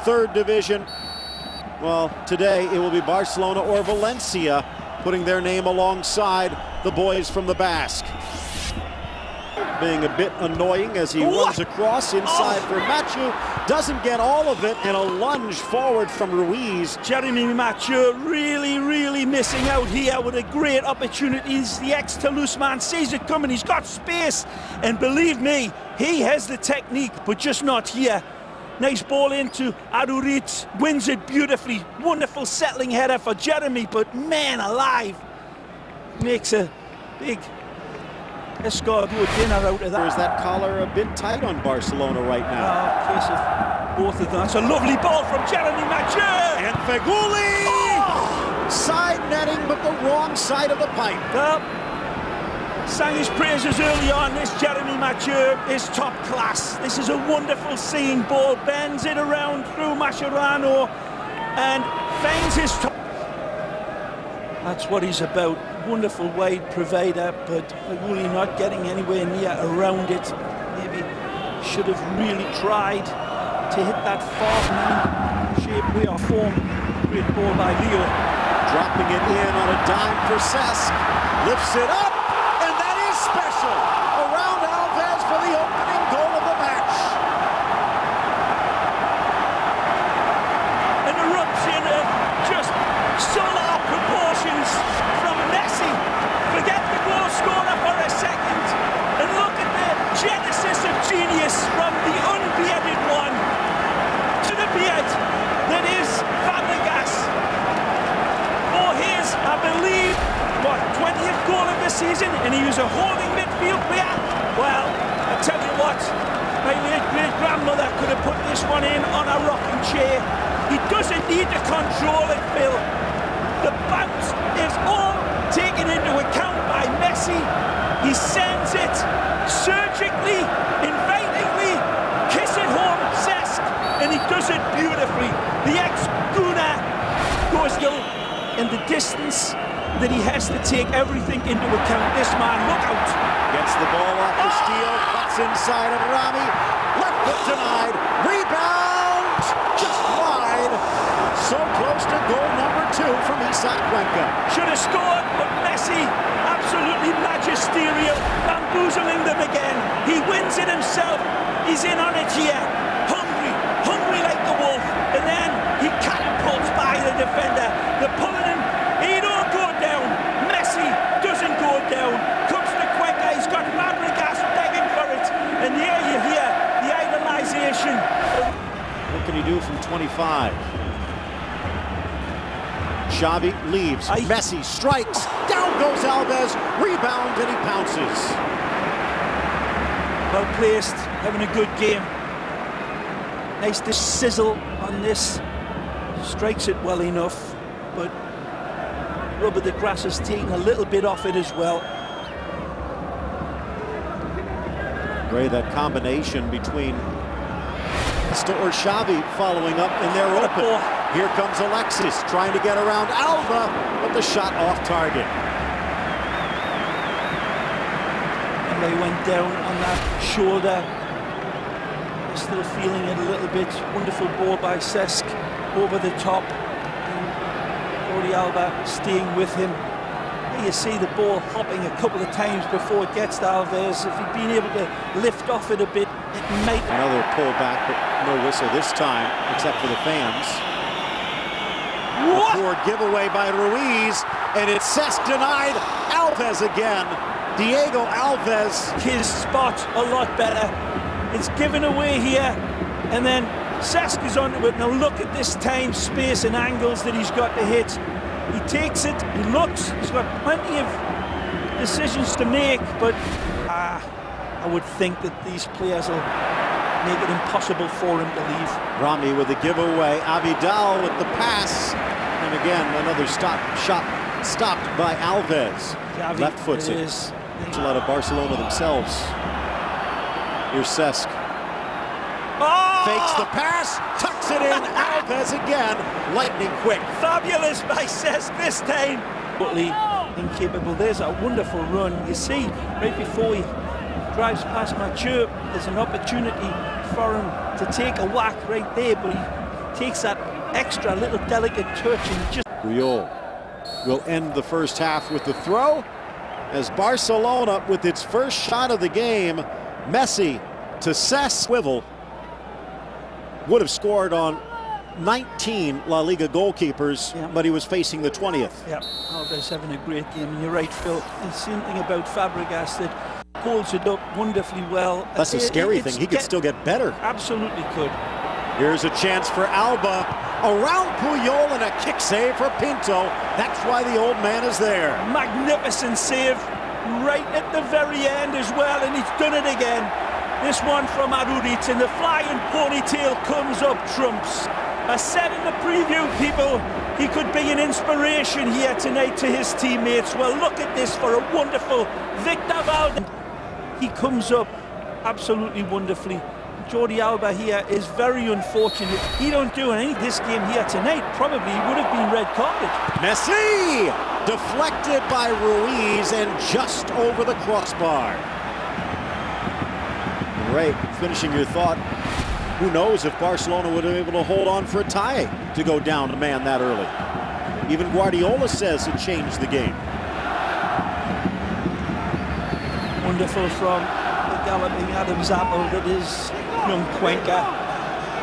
third division. Well, today it will be Barcelona or Valencia putting their name alongside the boys from the Basque. Being a bit annoying as he runs across inside for Mathieu. Doesn't get all of it, and a lunge forward from Ruiz. Jeremy Mathieu really missing out here with a great opportunities. The ex-Toulouse man sees it coming, he's got space, and believe me, he has the technique, but just not here. Nice ball into Arurit, wins it beautifully. Wonderful settling header for Jeremy, but man alive, makes a big escargot dinner out of that. Is that collar a bit tight on Barcelona right now? Case of both of them. That's a lovely ball from Jeremy Mathieu. And Feghouli! Oh! Side netting, but the wrong side of the pipe. Sang his praises early on. This Jeremy Mathieu is top class. This is a wonderful seeing ball. Bends it around through Mascherano and finds his top. That's what he's about. Wonderful wide provider, but Feghouli not getting anywhere near around it. Maybe should have really tried to hit that far shape way or form. Great ball by Leo. Dropping it in on a dime for Cesc. Lifts it up, and that is special. Around Alves for the opening goal of the match. An eruption of just solar proportions from Messi. Forget the goal scorer for a second and look at the genesis of genius from the unbearded one to the beard that is Fabregas. For his, I believe, 20th goal of the season, and he was a holding midfield player. Well, I tell you what, my late great-grandmother could have put this one in on a rocking chair. He doesn't need to control it, Phil. The bounce is all taken into account by Messi. He sends it surgically, invitingly, kiss it home, Cesc, and he does it beautifully. The ex-Guna goes in the distance that he has to take everything into account. This man, look out. Gets the ball off the steal, cuts inside of Rami. Left foot denied. Rebound! Just wide. So close to goal number 2 from Isak Cuenca. Should have scored, but Messi, absolutely magisterial, bamboozling them again. He wins it himself. He's in on it here. Hungry like the wolf. And then he catapults by the defender. They're pulling him. He don't go down. Messi doesn't go down. Comes to Cuenca. He's got Fabregas begging for it. And here you hear the idolization. What can he do from 25? Xavi leaves. Messi strikes. Down goes Alves. Rebound, and he pounces. Well placed. Having a good game. Nice to sizzle on this. Strikes it well enough, but rubber the grass has taken a little bit off it as well. Ray, that combination between Iniesta or Xavi following up in their open. Here comes Alexis trying to get around Alba, but the shot off target. And they went down on that shoulder. They're still feeling it a little bit. Wonderful ball by Cesc over the top. Alba staying with him. You see the ball hopping a couple of times before it gets to Alves. If he'd been able to lift off it a bit, it might. Another pullback, but no whistle this time, except for the fans. What? A poor giveaway by Ruiz, and it's Cesc denied. Alves again. Diego Alves. His spot a lot better. It's given away here, and then Cesc is onto it. Now look at this time, space and angles that he's got to hit. He takes it, he looks, he's got plenty of decisions to make, but I would think that these players will make it impossible for him to leave. Rami with the giveaway, Abidal with the pass, and again another shot stopped by Alves. Xavi left foots it. A lot of Barcelona themselves. Here's Cesc. Fakes the pass, tucks it in, Alves again, lightning quick. Fabulous by Cesc this time. Totally incapable. There's a wonderful run. You see, right before he drives past Mathieu, there's an opportunity for him to take a whack right there, but he takes that extra little delicate touch and just... Puyol will end the first half with the throw as Barcelona, with its first shot of the game, Messi to Swivel, would have scored on 19 La Liga goalkeepers, but he was facing the 20th. Yeah, Alves having a great game, and you're right, Phil. The same thing about Fabregas, that holds it up wonderfully well. That's a scary thing. He could still get better. Absolutely could. Here's a chance for Alba. Around Puyol and a kick save for Pinto. That's why the old man is there. Magnificent save right at the very end as well, and he's done it again. This one from Arurit, and the flying ponytail comes up trumps. I said in the preview, people, he could be an inspiration here tonight to his teammates. Well, look at this for a wonderful Victor Valde. He comes up absolutely wonderfully. Jordi Alba here is very unfortunate. He don't do any this game here tonight. Probably would have been red carded. Messi deflected by Ruiz and just over the crossbar. Right, finishing your thought. Who knows if Barcelona would have been able to hold on for a tie to go down a man that early. Even Guardiola says it changed the game. Wonderful from the galloping Adam's apple that is young Cuenca.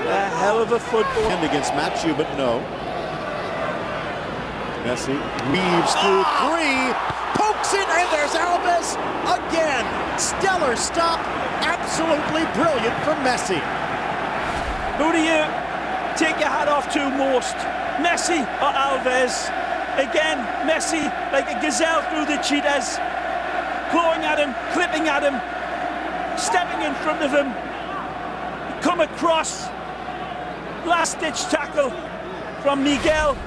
A hell of a football. And against Mathieu, but no. Messi weaves through three, pokes it, and there's Alves again. Stellar stop, absolutely brilliant from Messi. Who do you take your hat off to most? Messi or Alves? Again, Messi like a gazelle through the cheetahs, clawing at him, clipping at him, stepping in front of him. Come across, last-ditch tackle from Miguel.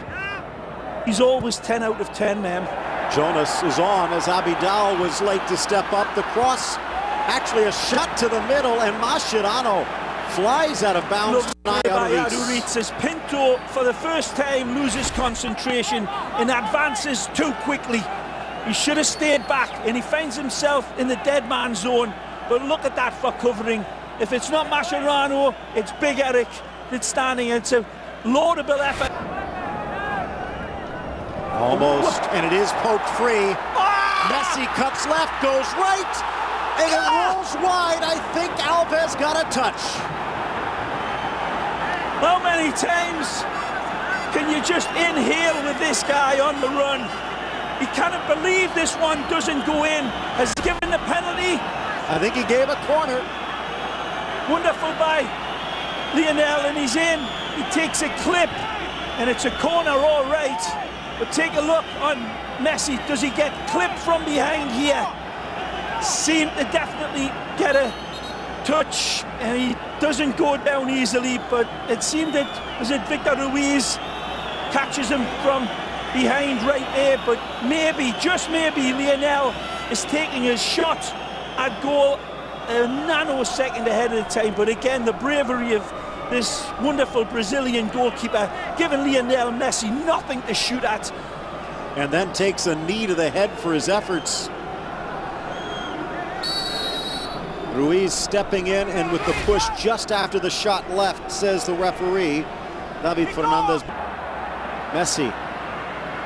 He's always 10 out of 10, man. Jonas is on as Abidal was late to step up. The cross, actually a shot to the middle, and Mascherano flies out of bounds. As Pinto, for the first time, loses concentration and advances too quickly. He should have stayed back, and he finds himself in the dead man zone. But look at that for covering. If it's not Mascherano, it's Big Eric that's standing. It's a laudable effort. Almost, and it is poked free. Messi cuts left, goes right, and it rolls wide. I think Alves got a touch. How many times can you just inhale with this guy on the run? He cannot believe this one doesn't go in. Has he given the penalty? I think he gave a corner. Wonderful by Lionel, and he's in. He takes a clip, and it's a corner, all right. But take a look on Messi. Does he get clipped from behind here? Seemed to definitely get a touch, and he doesn't go down easily, but it seemed that, was it Victor Ruiz catches him from behind right there, but maybe, just maybe, Lionel is taking his shot at goal a nanosecond ahead of the time. But again, the bravery of this wonderful Brazilian goalkeeper, giving Lionel Messi nothing to shoot at. And then takes a knee to the head for his efforts. Ruiz stepping in, and with the push just after the shot left, says the referee, David Fernandez. Messi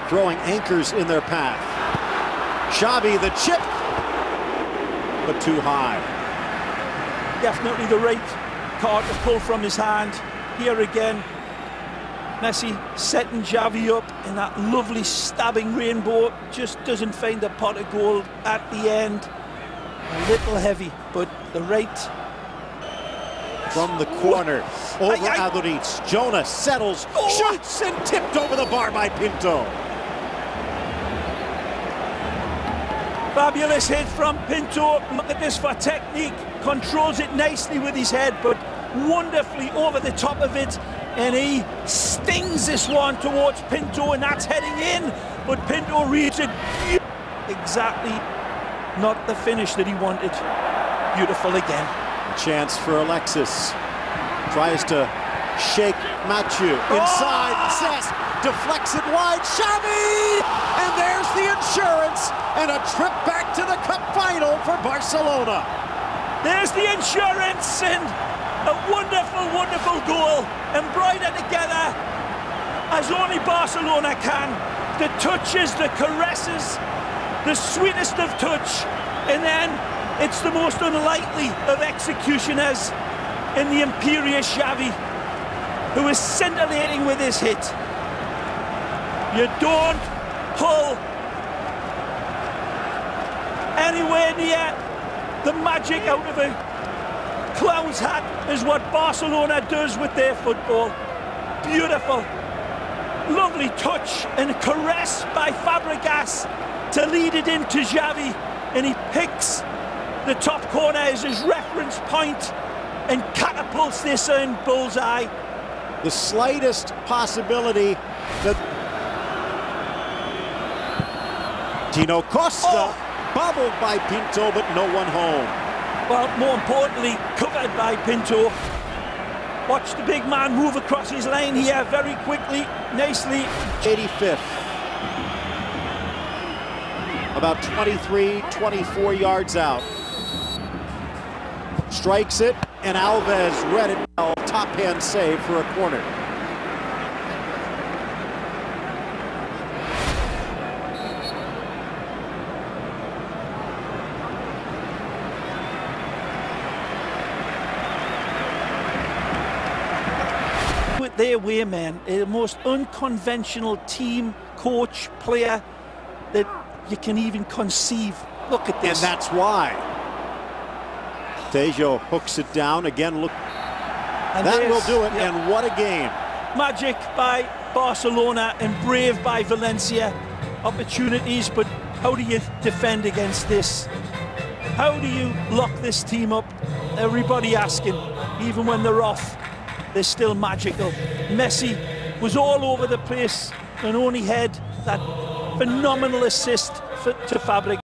throwing anchors in their path. Xavi, the chip, but too high. Definitely the right card to pull from his hand. Here again, Messi setting Xavi up in that lovely stabbing rainbow. Just doesn't find the pot of gold at the end. A little heavy, but the right. From the corner, over Adoritz. Jonas settles, shoots, and tipped over the bar by Pinto. Fabulous hit from Pinto. Look at this for technique. Controls it nicely with his head, but wonderfully over the top of it. And he stings this one towards Pinto, and that's heading in. But Pinto reads it. Exactly not the finish that he wanted. Beautiful again. A chance for Alexis. Tries to shake Mathieu. Inside, Cesc deflects it wide. Xavi! And there's the insurance, and a trip back to the Cup final for Barcelona. There's the insurance, and A wonderful, wonderful goal, embroidered together as only Barcelona can. The touches, the caresses, the sweetest of touch, and then it's the most unlikely of executioners in the imperious Xavi, who is scintillating with his hit. You don't pull anywhere near the magic out of a clown's hat is what Barcelona does with their football. Beautiful, lovely touch and caress by Fabregas to lead it into Xavi, and he picks the top corner as his reference point and catapults this in bullseye. The slightest possibility that Tino Costa bobbled by Pinto, but no one home. Well, more importantly, covered by Pinto. Watch the big man move across his line here very quickly, nicely. 85th. About 23, 24 yards out. Strikes it, and Alves read it well. Top hand save for a corner. Their way, man, the most unconventional team, coach, player that you can even conceive. Look at this. And that's why. Tejo hooks it down again. Look, and that will do it. Yeah. And what a game! Magic by Barcelona and brave by Valencia. Opportunities, but how do you defend against this? How do you lock this team up? Everybody asking, even when they're off. They're still magical. Messi was all over the place and only had that phenomenal assist to Fabregas.